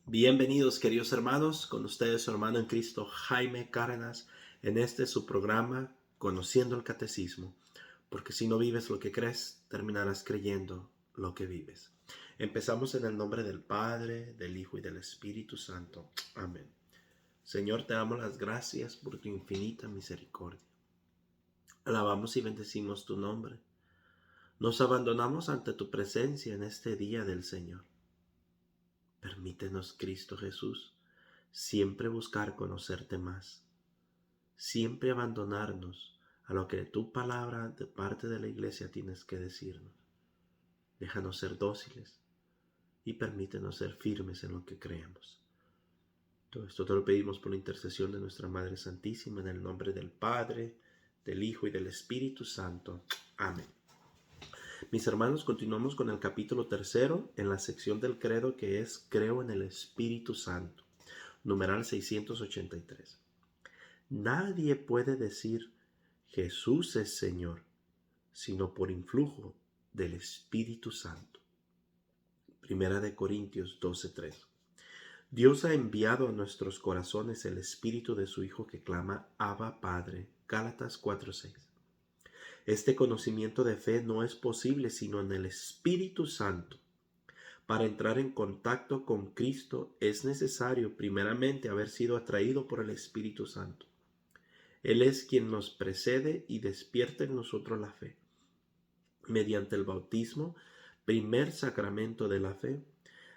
Bienvenidos, queridos hermanos, con ustedes su hermano en Cristo Jaime Cárdenas en su programa Conociendo el Catecismo, porque si no vives lo que crees, terminarás creyendo lo que vives. Empezamos en el nombre del Padre, del Hijo y del Espíritu Santo. Amén. Señor, te damos las gracias por tu infinita misericordia. Alabamos y bendecimos tu nombre. Nos abandonamos ante tu presencia en este día del Señor. Permítenos, Cristo Jesús, siempre buscar conocerte más, siempre abandonarnos a lo que tu palabra de parte de la iglesia tienes que decirnos. Déjanos ser dóciles y permítenos ser firmes en lo que creemos. Todo esto te lo pedimos por la intercesión de nuestra Madre Santísima, en el nombre del Padre, del Hijo y del Espíritu Santo. Amén. Mis hermanos, continuamos con el capítulo 3 en la sección del credo que es Creo en el Espíritu Santo, numeral 683. Nadie puede decir Jesús es Señor, sino por influjo del Espíritu Santo. Primera de Corintios 12:3. Dios ha enviado a nuestros corazones el Espíritu de su Hijo que clama Abba Padre. Gálatas 4:6. Este conocimiento de fe no es posible sino en el Espíritu Santo. Para entrar en contacto con Cristo es necesario primeramente haber sido atraído por el Espíritu Santo. Él es quien nos precede y despierta en nosotros la fe. Mediante el bautismo, primer sacramento de la fe,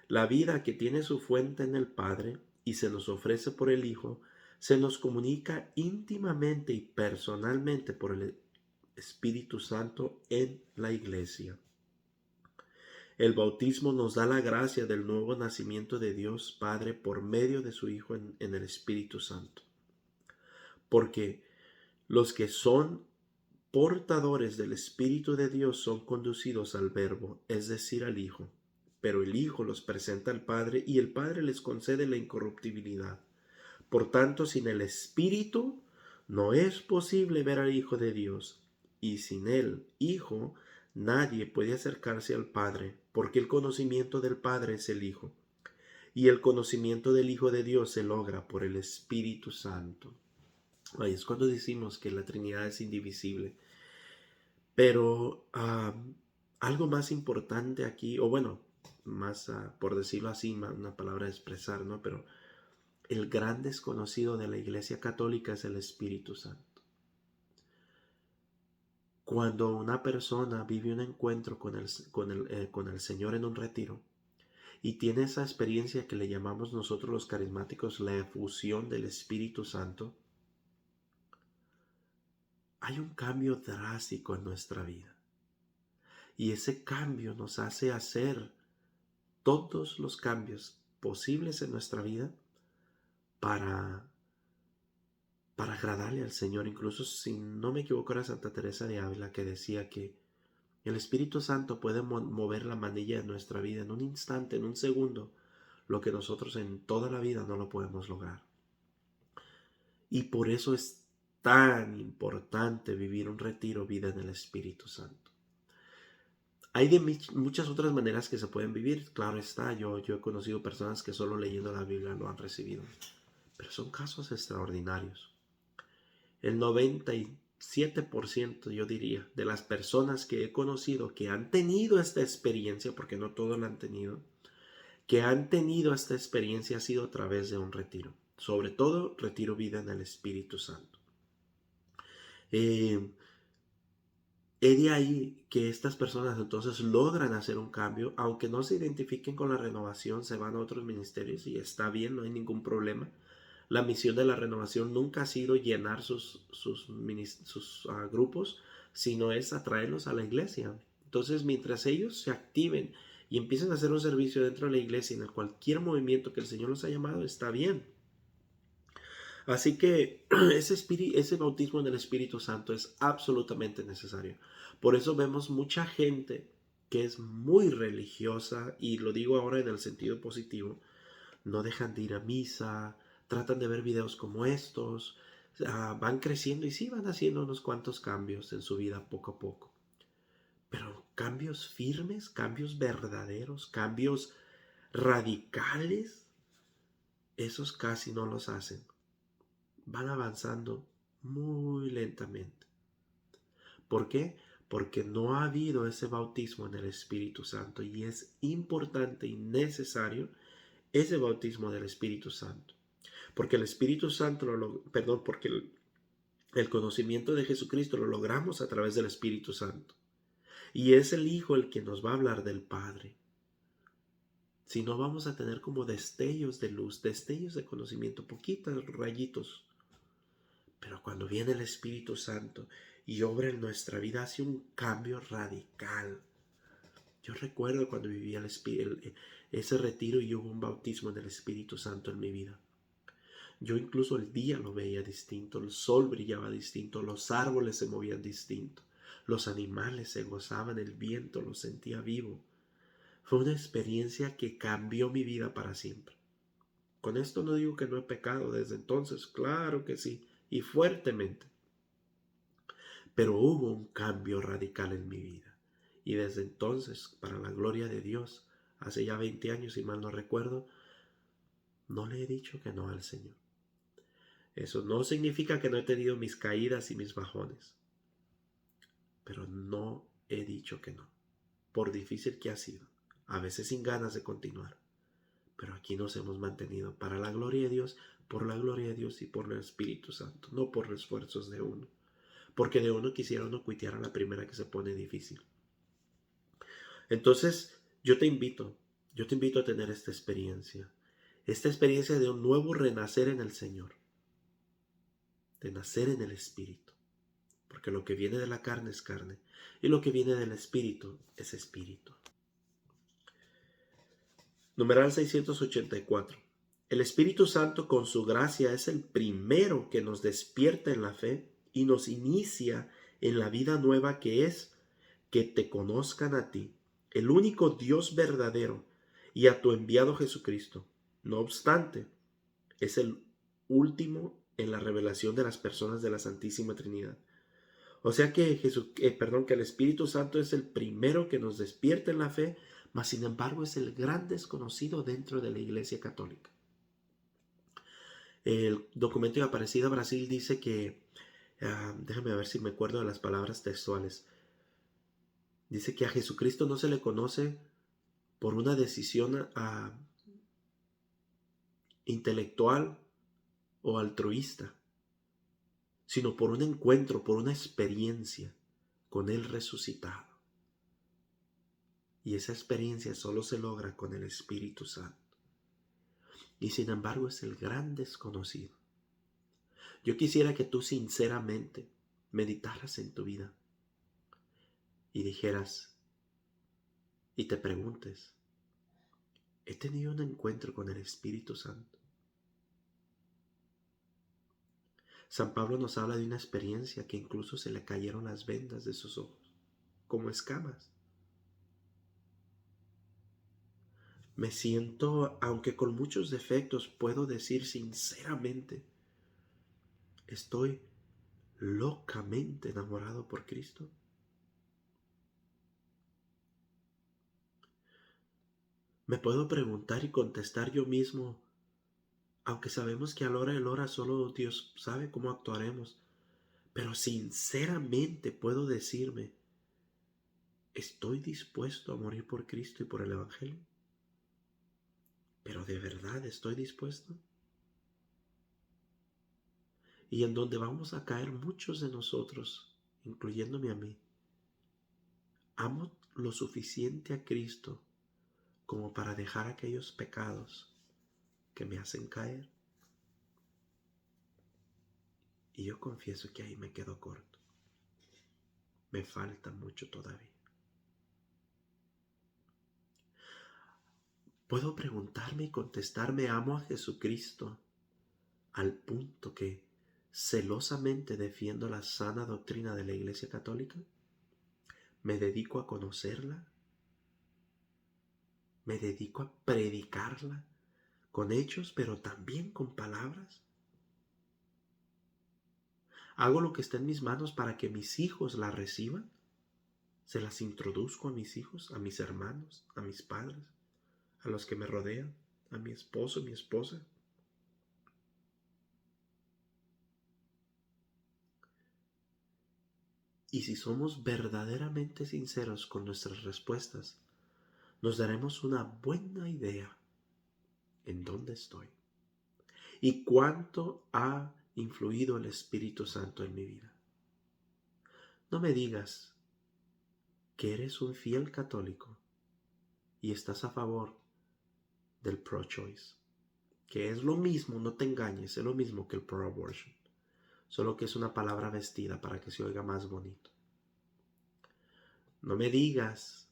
la vida que tiene su fuente en el Padre y se nos ofrece por el Hijo, se nos comunica íntimamente y personalmente por el Espíritu Santo en la Iglesia. El bautismo nos da la gracia del nuevo nacimiento de Dios Padre por medio de su Hijo en el Espíritu Santo. Porque los que son portadores del Espíritu de Dios son conducidos al Verbo, es decir, al Hijo. Pero el Hijo los presenta al Padre y el Padre les concede la incorruptibilidad. Por tanto, sin el Espíritu no es posible ver al Hijo de Dios. Y sin el Hijo nadie puede acercarse al Padre, porque el conocimiento del Padre es el Hijo. Y el conocimiento del Hijo de Dios se logra por el Espíritu Santo. Ahí es cuando decimos que la Trinidad es indivisible. Pero algo más importante aquí, o bueno, más por decirlo así, una palabra de expresar, ¿no? Pero el gran desconocido de la Iglesia Católica es el Espíritu Santo. Cuando una persona vive un encuentro con el Señor en un retiro y tiene esa experiencia que le llamamos nosotros los carismáticos la efusión del Espíritu Santo, hay un cambio drástico en nuestra vida. Y ese cambio nos hace hacer todos los cambios posibles en nuestra vida para agradarle al Señor. Incluso, si no me equivoco, era Santa Teresa de Ávila que decía que el Espíritu Santo puede mover la manilla de nuestra vida en un instante, en un segundo, lo que nosotros en toda la vida no lo podemos lograr. Y por eso es tan importante vivir un retiro, vida en el Espíritu Santo. Hay de muchas otras maneras que se pueden vivir, claro está, yo he conocido personas que solo leyendo la Biblia lo han recibido, pero son casos extraordinarios. El 97%, yo diría, de las personas que he conocido que han tenido esta experiencia, porque no todos la han tenido, que han tenido esta experiencia ha sido a través de un retiro, sobre todo retiro vida en el Espíritu Santo. Es de ahí que estas personas entonces logran hacer un cambio, aunque no se identifiquen con la renovación, se van a otros ministerios y está bien, no hay ningún problema. La misión de la renovación nunca ha sido llenar sus grupos, sino es atraerlos a la iglesia. Entonces, mientras ellos se activen y empiecen a hacer un servicio dentro de la iglesia, en cualquier movimiento que el Señor los ha llamado, está bien. Así que ese bautismo en el Espíritu Santo es absolutamente necesario. Por eso vemos mucha gente que es muy religiosa, y lo digo ahora en el sentido positivo, no dejan de ir a misa, tratan de ver videos como estos, van creciendo y sí van haciendo unos cuantos cambios en su vida poco a poco. Pero cambios firmes, cambios verdaderos, cambios radicales, esos casi no los hacen. Van avanzando muy lentamente. ¿Por qué? Porque no ha habido ese bautismo en el Espíritu Santo y es importante y necesario ese bautismo del Espíritu Santo. Porque el Espíritu Santo, porque el conocimiento de Jesucristo lo logramos a través del Espíritu Santo. Y es el Hijo el que nos va a hablar del Padre. Si no, vamos a tener como destellos de luz, destellos de conocimiento, poquitos rayitos. Pero cuando viene el Espíritu Santo y obra en nuestra vida, hace un cambio radical. Yo recuerdo cuando vivía ese retiro y hubo un bautismo del Espíritu Santo en mi vida. Yo incluso el día lo veía distinto, el sol brillaba distinto, los árboles se movían distinto, los animales se gozaban, el viento lo sentía vivo. Fue una experiencia que cambió mi vida para siempre. Con esto no digo que no he pecado desde entonces, claro que sí, y fuertemente. Pero hubo un cambio radical en mi vida. Y desde entonces, para la gloria de Dios, hace ya 20 años, si mal no recuerdo, no le he dicho que no al Señor. Eso no significa que no he tenido mis caídas y mis bajones. Pero no he dicho que no, por difícil que ha sido. A veces sin ganas de continuar. Pero aquí nos hemos mantenido para la gloria de Dios, por la gloria de Dios y por el Espíritu Santo, no por los esfuerzos de uno. Porque de uno quisiera uno cuitear a la primera que se pone difícil. Entonces, yo te invito a tener esta experiencia de un nuevo renacer en el Señor, de nacer en el Espíritu, porque lo que viene de la carne es carne, y lo que viene del Espíritu es Espíritu. Numeral 684. El Espíritu Santo con su gracia es el primero que nos despierta en la fe y nos inicia en la vida nueva que es que te conozcan a ti, el único Dios verdadero, y a tu enviado Jesucristo. No obstante, es el último en la revelación de las personas de la Santísima Trinidad. O sea que que el Espíritu Santo es el primero que nos despierta en la fe, mas sin embargo es el gran desconocido dentro de la Iglesia Católica. El documento de Aparecida Brasil dice que, déjame ver si me acuerdo de las palabras textuales, dice que a Jesucristo no se le conoce por una decisión intelectual o altruista, sino por un encuentro, por una experiencia con Él resucitado. Y esa experiencia solo se logra con el Espíritu Santo. Y sin embargo es el gran desconocido. Yo quisiera que tú sinceramente meditaras en tu vida y dijeras y te preguntes, ¿he tenido un encuentro con el Espíritu Santo? San Pablo nos habla de una experiencia que incluso se le cayeron las vendas de sus ojos, como escamas. Me siento, aunque con muchos defectos, puedo decir sinceramente, estoy locamente enamorado por Cristo. Me puedo preguntar y contestar yo mismo, aunque sabemos que a la hora de la hora solo Dios sabe cómo actuaremos, pero sinceramente puedo decirme, ¿estoy dispuesto a morir por Cristo y por el Evangelio? ¿Pero de verdad estoy dispuesto? Y en donde vamos a caer muchos de nosotros, incluyéndome a mí, amo lo suficiente a Cristo como para dejar aquellos pecados que me hacen caer. Y yo confieso que ahí me quedo corto. Me falta mucho todavía. Puedo preguntarme y contestarme, amo a Jesucristo al punto que celosamente defiendo la sana doctrina de la Iglesia Católica. Me dedico a conocerla. Me dedico a predicarla con hechos, pero también con palabras. Hago lo que está en mis manos para que mis hijos la reciban. Se las introduzco a mis hijos, a mis hermanos, a mis padres, a los que me rodean, a mi esposo, mi esposa. Y si somos verdaderamente sinceros con nuestras respuestas, nos daremos una buena idea en dónde estoy y cuánto ha influido el Espíritu Santo en mi vida. No me digas que eres un fiel católico y estás a favor del pro-choice, que es lo mismo, no te engañes, es lo mismo que el pro-abortion, solo que es una palabra vestida para que se oiga más bonito. No me digas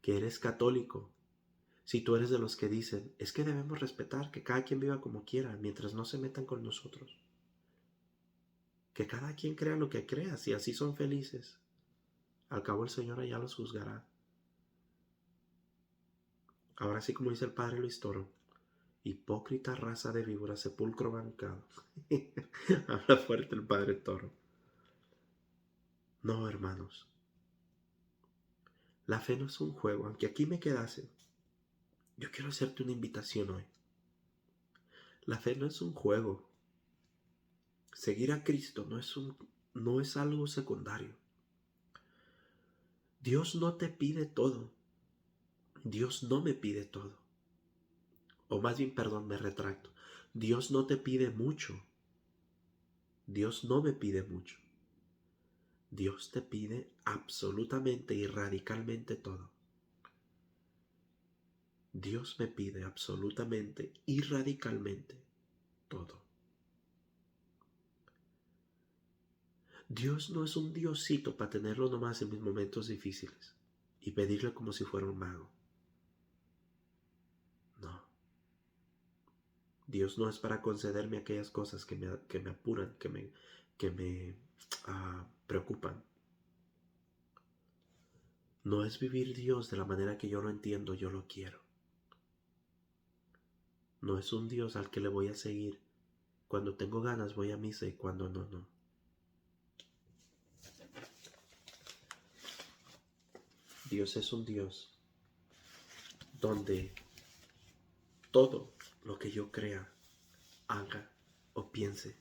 que eres católico si tú eres de los que dicen, es que debemos respetar que cada quien viva como quiera mientras no se metan con nosotros. Que cada quien crea lo que crea, si así son felices. Al cabo el Señor allá los juzgará. Ahora sí, como dice el padre Luis Toro, hipócrita raza de víboras, sepulcro bancado. Habla fuerte el padre Toro. No, hermanos. La fe no es un juego, aunque aquí me quedase. Yo quiero hacerte una invitación hoy. La fe no es un juego. Seguir a Cristo no es algo secundario. Dios no te pide todo. Dios no me pide todo. O más bien, perdón, me retracto. Dios no te pide mucho. Dios no me pide mucho. Dios te pide absolutamente y radicalmente todo. Dios me pide absolutamente y radicalmente todo. Dios no es un diosito para tenerlo nomás en mis momentos difíciles y pedirle como si fuera un mago. No. Dios no es para concederme aquellas cosas que me apuran, que me preocupan. No es vivir Dios de la manera que yo lo entiendo, yo lo quiero. No es un Dios al que le voy a seguir. Cuando tengo ganas voy a misa y cuando no, no. Dios es un Dios donde todo lo que yo crea, haga o piense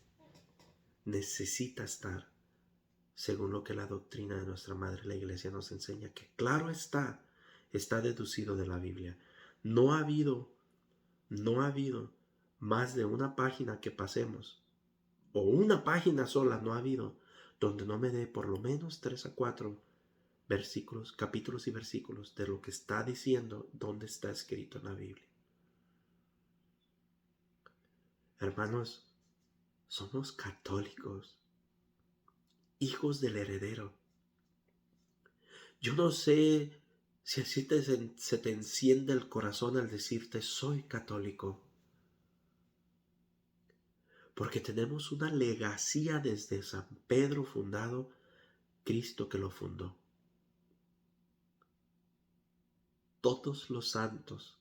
necesita estar según lo que la doctrina de nuestra Madre la Iglesia nos enseña, que claro está deducido de la Biblia. No ha habido más de una página que pasemos, o una página sola no ha habido, donde no me dé por lo menos 3 a 4 versículos, capítulos y versículos de lo que está diciendo, donde está escrito en la Biblia. Hermanos, somos católicos, hijos del heredero. Yo no sé si así se te enciende el corazón al decirte soy católico, porque tenemos una legacía desde San Pedro fundado, Cristo que lo fundó. Todos los santos,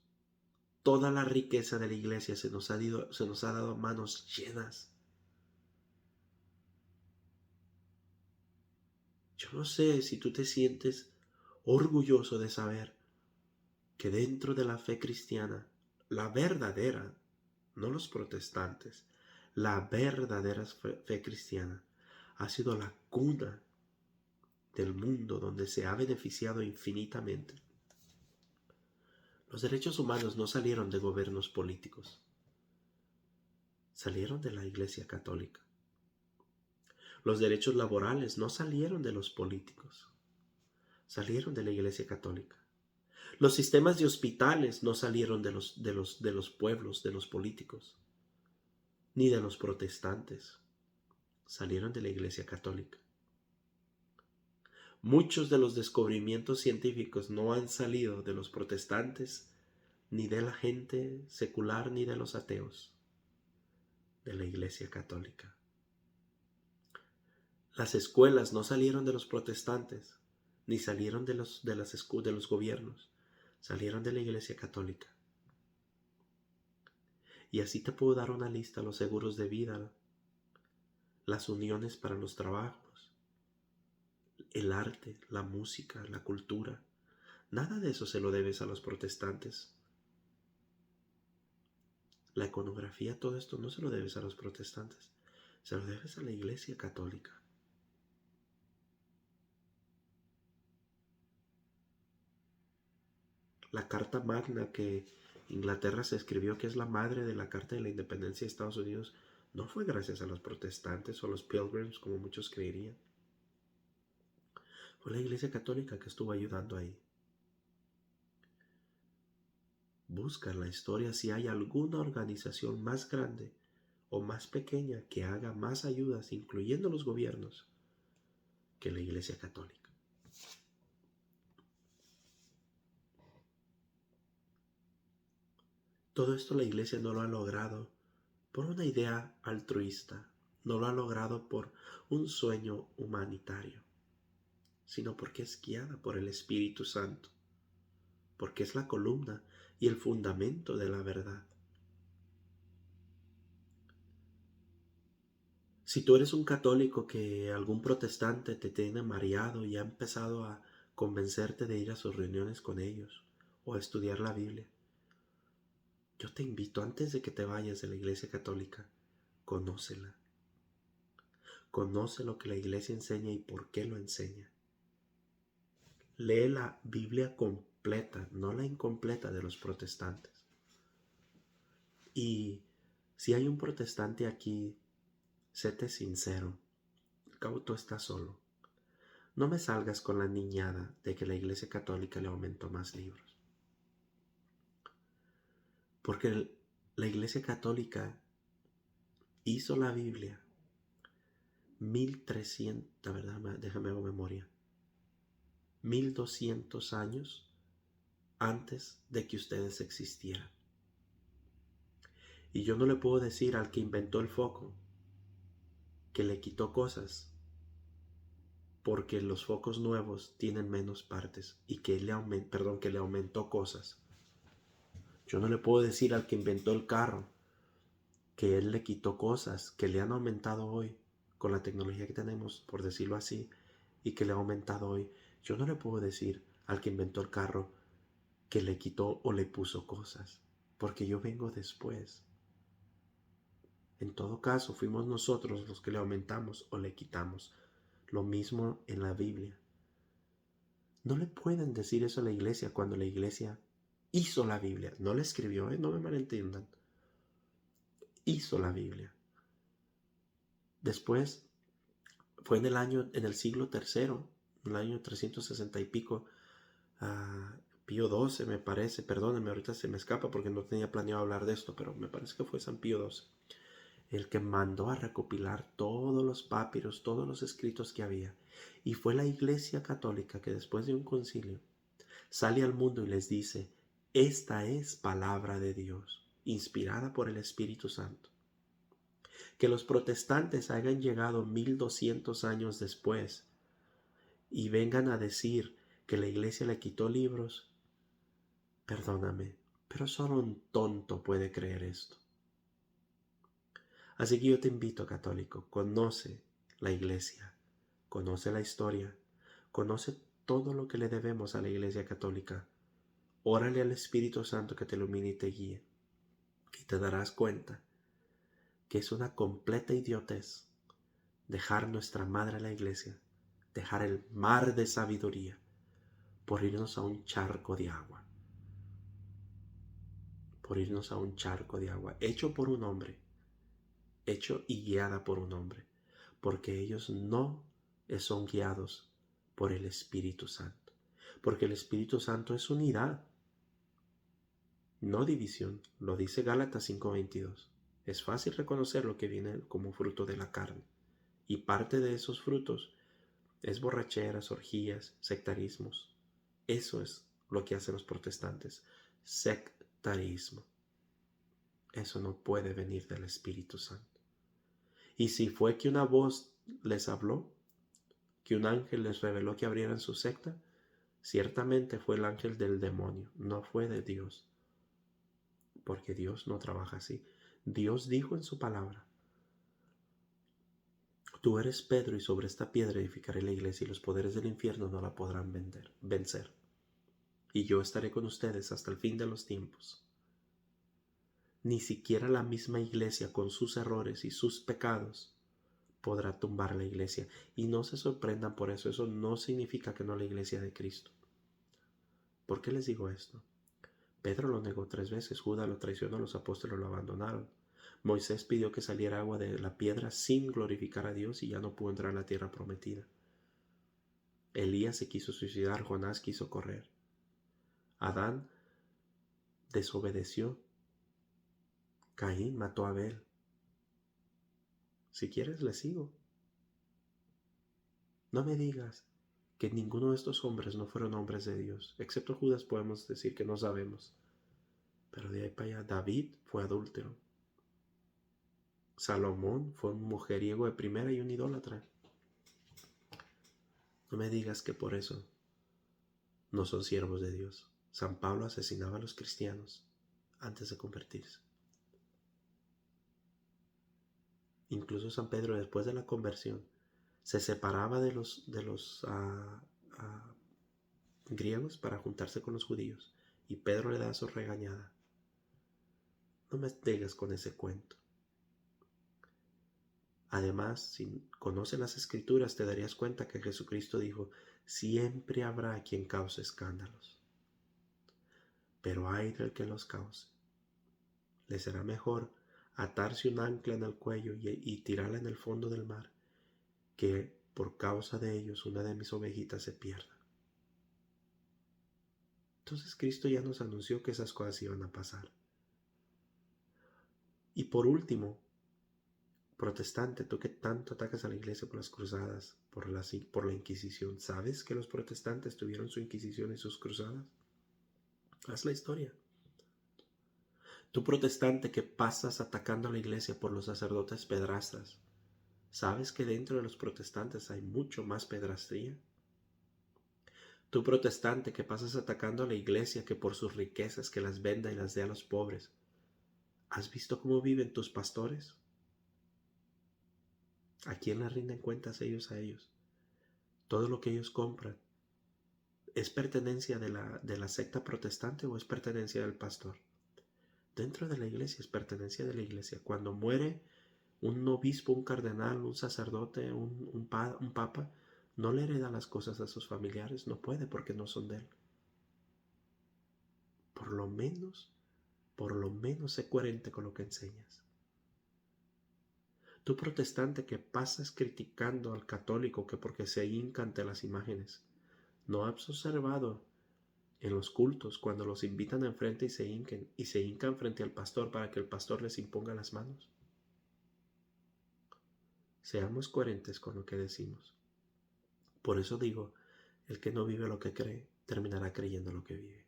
toda la riqueza de la iglesia se nos ha dado a manos llenas. Yo no sé si tú te sientes orgulloso de saber que dentro de la fe cristiana, la verdadera, no los protestantes, la verdadera fe cristiana ha sido la cuna del mundo donde se ha beneficiado infinitamente. Los derechos humanos no salieron de gobiernos políticos, salieron de la Iglesia Católica. Los derechos laborales no salieron de los políticos, salieron de la Iglesia Católica. Los sistemas de hospitales no salieron de los pueblos, de los políticos, ni de los protestantes, salieron de la Iglesia Católica. Muchos de los descubrimientos científicos no han salido de los protestantes, ni de la gente secular, ni de los ateos, de la Iglesia Católica. Las escuelas no salieron de los protestantes, ni salieron de los gobiernos, salieron de la Iglesia Católica. Y así te puedo dar una lista: los seguros de vida, las uniones para los trabajos, el arte, la música, la cultura. Nada de eso se lo debes a los protestantes. La iconografía, todo esto no se lo debes a los protestantes, se lo debes a la Iglesia Católica. La Carta Magna que Inglaterra se escribió, que es la madre de la Carta de la Independencia de Estados Unidos, no fue gracias a los protestantes o los pilgrims, como muchos creerían. Fue la Iglesia Católica que estuvo ayudando ahí. Busca en la historia si hay alguna organización más grande o más pequeña que haga más ayudas, incluyendo los gobiernos, que la Iglesia Católica. Todo esto la Iglesia no lo ha logrado por una idea altruista, no lo ha logrado por un sueño humanitario, sino porque es guiada por el Espíritu Santo, porque es la columna y el fundamento de la verdad. Si tú eres un católico que algún protestante te tiene mareado y ha empezado a convencerte de ir a sus reuniones con ellos o a estudiar la Biblia, yo te invito, antes de que te vayas de la Iglesia Católica, conócela. Conoce lo que la Iglesia enseña y por qué lo enseña. Lee la Biblia completa, no la incompleta de los protestantes. Y si hay un protestante aquí, séte sincero. Al cabo tú estás solo. No me salgas con la niñada de que la Iglesia Católica le aumentó más libros. Porque la Iglesia Católica hizo la Biblia 1300, la verdad, déjame hago memoria, 1200 años antes de que ustedes existieran. Y yo no le puedo decir al que inventó el foco que le quitó cosas, porque los focos nuevos tienen menos partes y que le aumentó cosas. Yo no le puedo decir al que inventó el carro que él le quitó cosas que le han aumentado hoy con la tecnología que tenemos, por decirlo así, y que le ha aumentado hoy. Yo no le puedo decir al que inventó el carro que le quitó o le puso cosas, porque yo vengo después. En todo caso, fuimos nosotros los que le aumentamos o le quitamos. Lo mismo en la Biblia. No le pueden decir eso a la iglesia cuando la iglesia hizo la Biblia. No la escribió, no me malentiendan. Hizo la Biblia. Después, fue en el siglo tercero, en el año 360 y pico, Pío XII me parece, perdónenme, ahorita se me escapa porque no tenía planeado hablar de esto, pero me parece que fue San Pío XII, el que mandó a recopilar todos los papiros, todos los escritos que había. Y fue la Iglesia Católica que después de un concilio sale al mundo y les dice: esta es palabra de Dios, inspirada por el Espíritu Santo. Que los protestantes hayan llegado 1200 años después y vengan a decir que la iglesia le quitó libros, perdóname, pero solo un tonto puede creer esto. Así que yo te invito, católico, conoce la iglesia, conoce la historia, conoce todo lo que le debemos a la Iglesia Católica. Órale al Espíritu Santo que te ilumine y te guíe. Y te darás cuenta que es una completa idiotez dejar nuestra madre la iglesia, dejar el mar de sabiduría por irnos a un charco de agua. Por irnos a un charco de agua, hecho por un hombre, hecho y guiada por un hombre, porque ellos no son guiados por el Espíritu Santo, porque el Espíritu Santo es unidad, no división. Lo dice Gálatas 5:22. Es fácil reconocer lo que viene como fruto de la carne, y parte de esos frutos es borracheras, orgías, sectarismos. Eso es lo que hacen los protestantes, sectarismo. Eso no puede venir del Espíritu Santo. Y si fue que una voz les habló, que un ángel les reveló que abrieran su secta, ciertamente fue el ángel del demonio, no fue de Dios. Porque Dios no trabaja así. Dios dijo en su palabra: tú eres Pedro y sobre esta piedra edificaré la iglesia y los poderes del infierno no la podrán vencer. Y yo estaré con ustedes hasta el fin de los tiempos. Ni siquiera la misma iglesia con sus errores y sus pecados podrá tumbar la iglesia. Y no se sorprendan por eso. Eso no significa que no la iglesia de Cristo. ¿Por qué les digo esto? Pedro lo negó 3 veces, Judas lo traicionó, los apóstoles lo abandonaron. Moisés pidió que saliera agua de la piedra sin glorificar a Dios y ya no pudo entrar a la tierra prometida. Elías se quiso suicidar, Jonás quiso correr. Adán desobedeció. Caín mató a Abel. Si quieres, le sigo. No me digas que ninguno de estos hombres no fueron hombres de Dios. Excepto Judas podemos decir que no sabemos. Pero de ahí para allá, David fue adúltero. Salomón fue un mujeriego de primera y un idólatra. No me digas que por eso no son siervos de Dios. San Pablo asesinaba a los cristianos antes de convertirse. Incluso San Pedro, después de la conversión, se separaba de los griegos para juntarse con los judíos. Y Pedro le da su regañada. No me digas con ese cuento. Además, si conoces las Escrituras, te darías cuenta que Jesucristo dijo: siempre habrá quien cause escándalos, pero ay del que los cause. Le será mejor atarse un ancla en el cuello y tirarla en el fondo del mar, que por causa de ellos una de mis ovejitas se pierda. Entonces Cristo ya nos anunció que esas cosas iban a pasar. Y por último, protestante, tú que tanto atacas a la iglesia por las cruzadas, por la Inquisición, ¿sabes que los protestantes tuvieron su Inquisición y sus cruzadas? Haz la historia. Tú protestante que pasas atacando a la iglesia por los sacerdotes pedrastas, ¿sabes que dentro de los protestantes hay mucho más pedrastría? Tú protestante que pasas atacando a la iglesia que por sus riquezas que las venda y las dé a los pobres, ¿has visto cómo viven tus pastores? ¿A quién le rinden cuentas ellos a ellos? Todo lo que ellos compran, ¿es pertenencia de la secta protestante o es pertenencia del pastor? Dentro de la iglesia es pertenencia de la iglesia. Cuando muere un obispo, un cardenal, un sacerdote, un papa, no le hereda las cosas a sus familiares, no puede porque no son de él. Por lo menos sé coherente con lo que enseñas. Tú protestante que pasas criticando al católico que porque se hinca ante las imágenes, ¿no has observado en los cultos cuando los invitan enfrente y se hincan frente al pastor para que el pastor les imponga las manos? Seamos coherentes con lo que decimos. Por eso digo, el que no vive lo que cree, terminará creyendo lo que vive.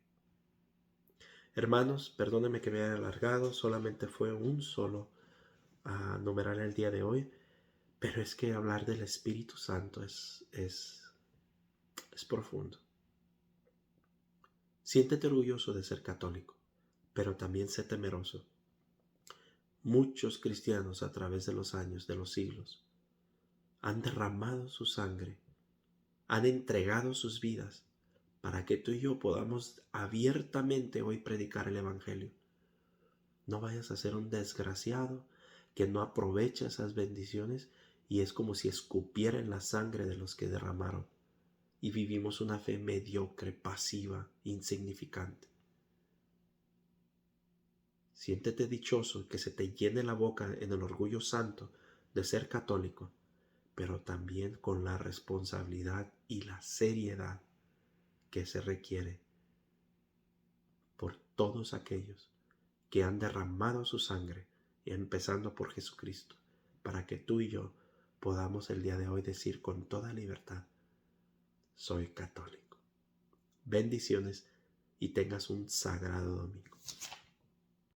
Hermanos, perdónenme que me haya alargado, solamente fue un solo numeral el día de hoy, pero es que hablar del Espíritu Santo es profundo. Siéntete orgulloso de ser católico, pero también sé temeroso. Muchos cristianos a través de los años, de los siglos, han derramado su sangre, han entregado sus vidas para que tú y yo podamos abiertamente hoy predicar el Evangelio. No vayas a ser un desgraciado que no aprovecha esas bendiciones y es como si escupieran la sangre de los que derramaron y vivimos una fe mediocre, pasiva, insignificante. Siéntete dichoso que se te llene la boca en el orgullo santo de ser católico, pero también con la responsabilidad y la seriedad que se requiere por todos aquellos que han derramado su sangre, empezando por Jesucristo, para que tú y yo podamos el día de hoy decir con toda libertad: soy católico. Bendiciones y tengas un sagrado domingo.